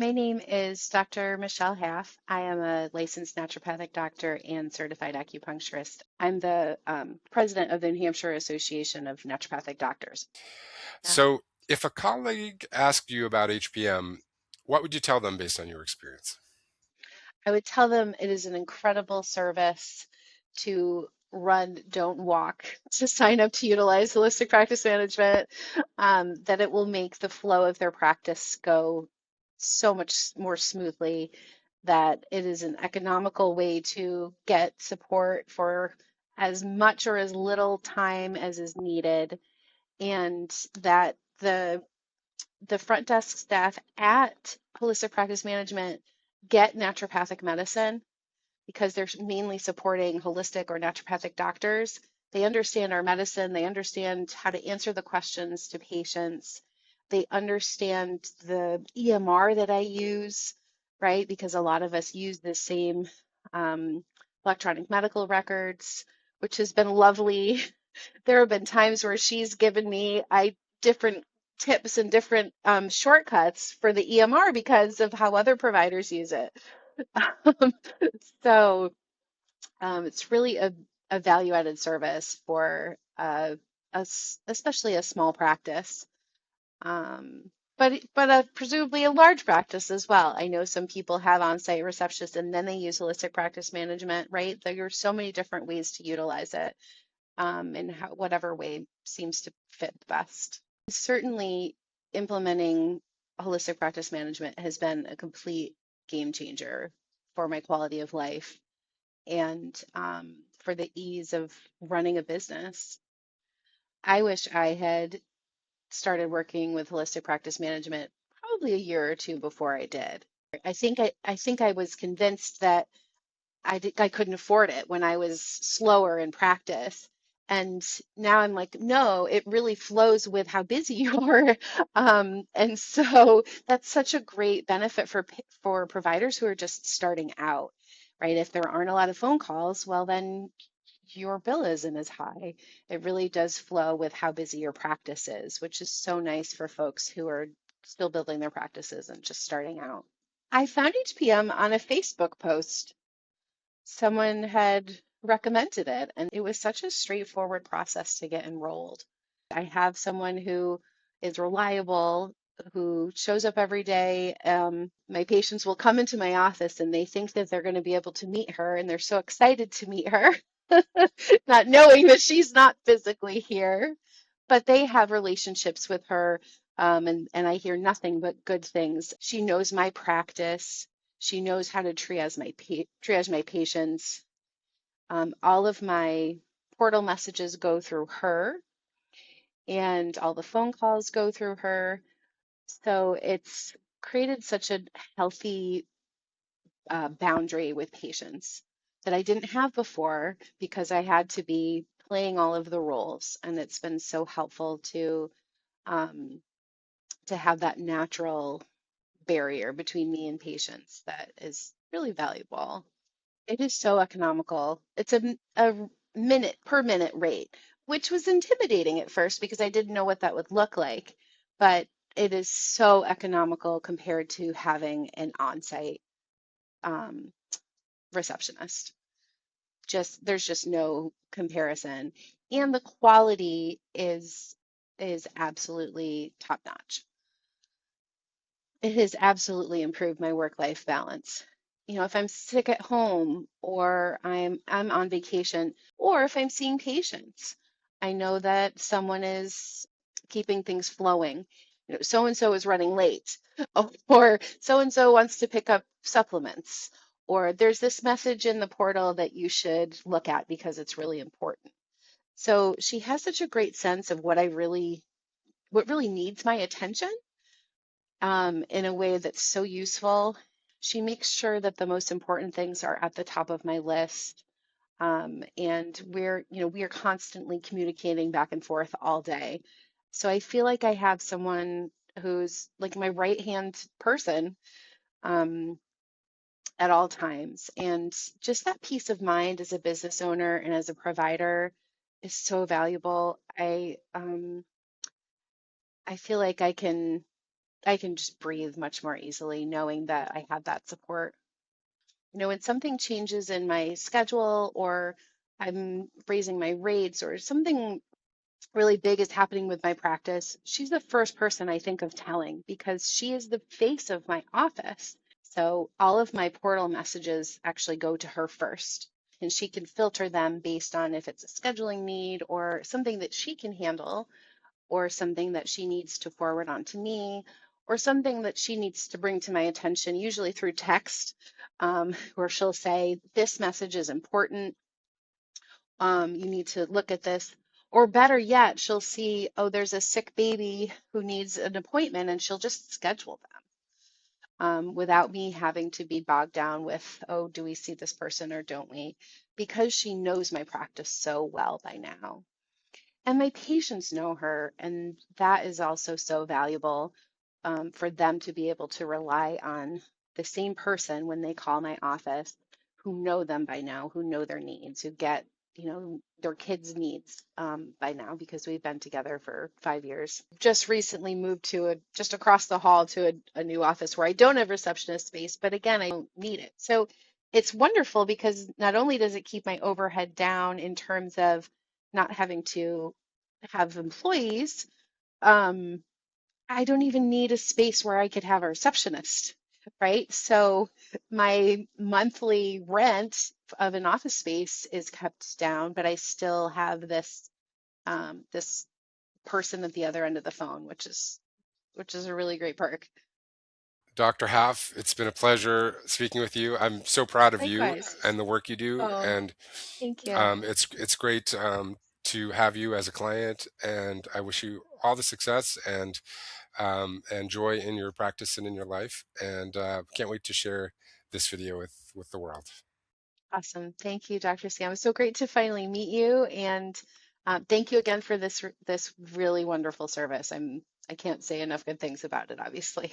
My name is Dr. Michelle Haff. I am a licensed naturopathic doctor and certified acupuncturist. I'm the president of the New Hampshire Association of Naturopathic Doctors. Yeah. So, if a colleague asked you about HPM, what would you tell them based on your experience? I would tell them it is an incredible service to run, don't walk, to sign up to utilize holistic practice management, that it will make the flow of their practice go so much more smoothly, that it is an economical way to get support for as much or as little time as is needed, and that the front desk staff at holistic practice management get naturopathic medicine because they're mainly supporting holistic or naturopathic doctors. They understand our medicine, they understand how to answer the questions to patients, they understand the EMR that I use, right? Because a lot of us use the same um, electronic medical records, which has been lovely. There have been times where she's given me different tips and different shortcuts for the EMR because of how other providers use it. Um, so it's really a value-added service for especially a small practice, um, but presumably a large practice as well. I know some people have on-site receptionists and then they use holistic practice management, right? There are so many different ways to utilize it, in whatever way seems to fit best. Certainly, implementing holistic practice management has been a complete game changer for my quality of life and for the ease of running a business. I wish I had started working with holistic practice management probably a year or two before I did. I think I was convinced that I couldn't afford it when I was slower in practice. And now I'm like, no, it really flows with how busy you are. And so that's such a great benefit for providers who are just starting out, right? If there aren't a lot of phone calls, well, then your bill isn't as high. It really does flow with how busy your practice is, which is so nice for folks who are still building their practices and just starting out. I found HPM on a Facebook post. Someone had recommended it, and it was such a straightforward process to get enrolled. I have someone who is reliable, who shows up every day. My patients will come into my office and they think that they're going to be able to meet her, and they're so excited to meet her, not knowing that she's not physically here. But they have relationships with her, and I hear nothing but good things. She knows my practice. She knows how to triage my patients. All of my portal messages go through her, and all the phone calls go through her. So it's created such a healthy boundary with patients that I didn't have before because I had to be playing all of the roles, and it's been so helpful um, to have that natural barrier between me and patients that is really valuable. It is so economical. It's a minute per minute rate, which was intimidating at first because I didn't know what that would look like. But it is so economical compared to having an on-site um, receptionist. There's just no comparison, and the quality is absolutely top notch. It has absolutely improved my work-life balance. If I'm sick at home or I'm on vacation or if I'm seeing patients, I know that someone is keeping things flowing. So and so is running late, or so and so wants to pick up supplements, or there's this message in the portal that you should look at because it's really important. So she has such a great sense of what really needs my attention, in a way that's so useful. She makes sure that the most important things are at the top of my list. And we are constantly communicating back and forth all day. So I feel like I have someone who's like my right hand person, um, at all times. And just that peace of mind as a business owner and as a provider is so valuable. I feel like I can I can just breathe much more easily knowing that I have that support. When something changes in my schedule or I'm raising my rates or something really big is happening with my practice, she's the first person I think of telling because she is the face of my office. So all of my portal messages actually go to her first, and she can filter them based on if it's a scheduling need or something that she can handle or something that she needs to forward on to me or something that she needs to bring to my attention, usually through text, where she'll say, this message is important. You need to look at this. Or better yet, she'll see, oh, there's a sick baby who needs an appointment, and she'll just schedule them without me having to be bogged down with, oh, do we see this person or don't we? Because she knows my practice so well by now. And my patients know her, and that is also so valuable for them to be able to rely on the same person when they call my office, who know them by now, who know their needs, who get, their kids' needs by now because we've been together for 5 years. Just recently moved to just across the hall to a new office where I don't have receptionist space, but again, I don't need it. So it's wonderful because not only does it keep my overhead down in terms of not having to have employees, um, I don't even need a space where I could have a receptionist, right? So my monthly rent of an office space is kept down, but I still have this person at the other end of the phone, which is a really great perk. Dr. Haff, it's been a pleasure speaking with you. I'm so proud of you Likewise. and the work you do, Oh, and thank you. it's great to have you as a client. And I wish you all the success and joy in your practice and in your life. And can't wait to share this video with the world. Awesome. Thank you, Dr. Sam. It's so great to finally meet you, and thank you again for this really wonderful service. I can't say enough good things about it, obviously.